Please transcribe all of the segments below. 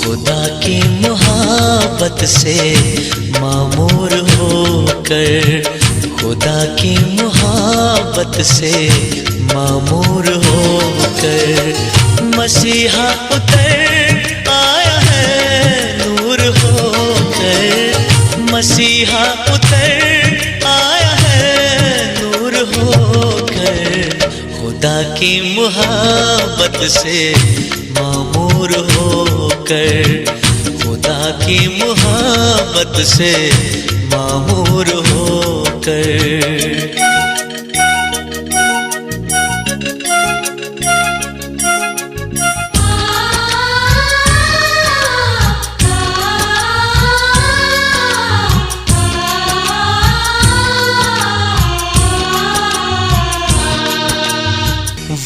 خدا کی محبت سے معمور ہو کر، خدا کی محبت سے معمور ہو کر مسیحا اتر آیا ہے نور ہو کر، مسیحا اتر آیا ہے نور ہو کر، خدا کی محبت سے معمور ہو کر، خدا کی محبت سے معمور ہو کر۔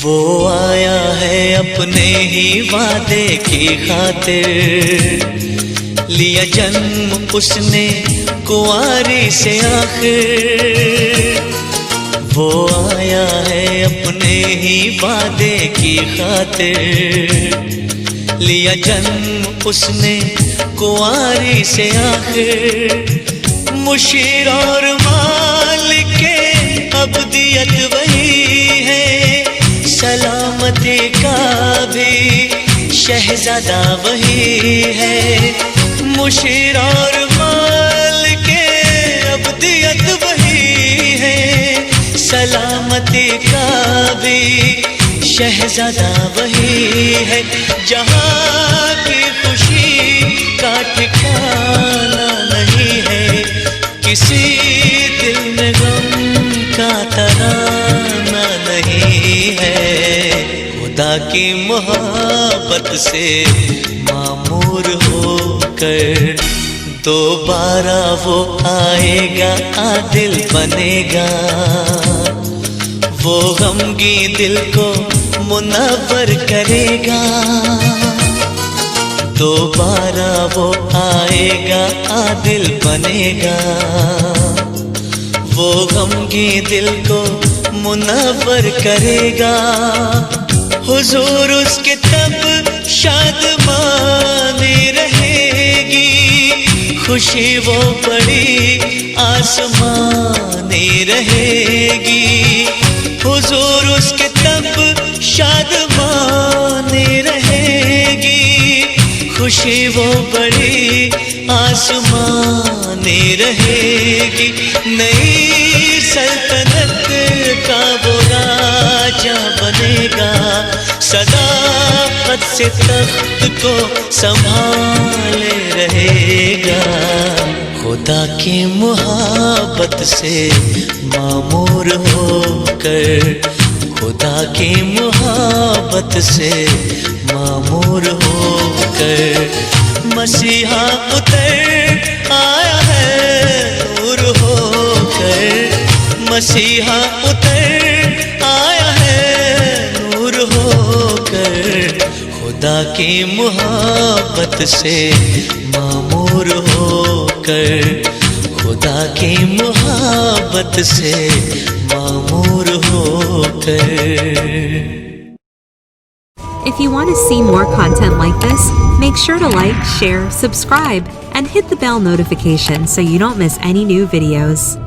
وہ آیا ہے اپنے ہی وعدے کی خاطر، لیا جنم اس نے کنواری سے آخر، وہ آیا ہے اپنے ہی وعدے کی خاطر، لیا جنم اس نے کنواری سے آخر، مشیر اور مالک ابدیت وہی ہے، سلامتی کا بھی شہزادہ وہی ہے، مشیر اور مالک ابدیت وہی ہے، سلامتی کا بھی شہزادہ وہی ہے، جہاں کی خوشی کا ٹھکانہ نہیں ہے، کسی دل میں غم کا ترانہ نہیں ہے، خدا کی محبت سے معمور ہو کر دوبارہ وہ آئے گا، عادل بنے گا، وہ غمگین دل کو منور کرے گا، دوبارہ وہ آئے گا، عادل بنے گا، وہ غمگین دل کو منور کرے گا، حضور اس کے تب شادمانی رہے گی، خوشی وہ بڑی آسمانی رہے گی، حضور اس کے تب شادمانی رہے گی، خوشی وہ بڑی آسمانی رہے گی، نئی سلطنت کا وہ راجہ بنے گا، صداقت سے تخت کو سنبھالے رہے گا، خدا کی محبت سے معمور ہو کر، خدا کی محبت سے معمور ہو کر مسیحا اتر آیا ہے نور ہو کر، مسیحا اتر آیا ہے نور ہو کر، خدا کی محبت سے معمور ہو کر، خدا کی محبت سے معمور ہو کر۔ If you want to see more content like this, make sure to like, share, subscribe, and hit the bell notification so you don't miss any new videos.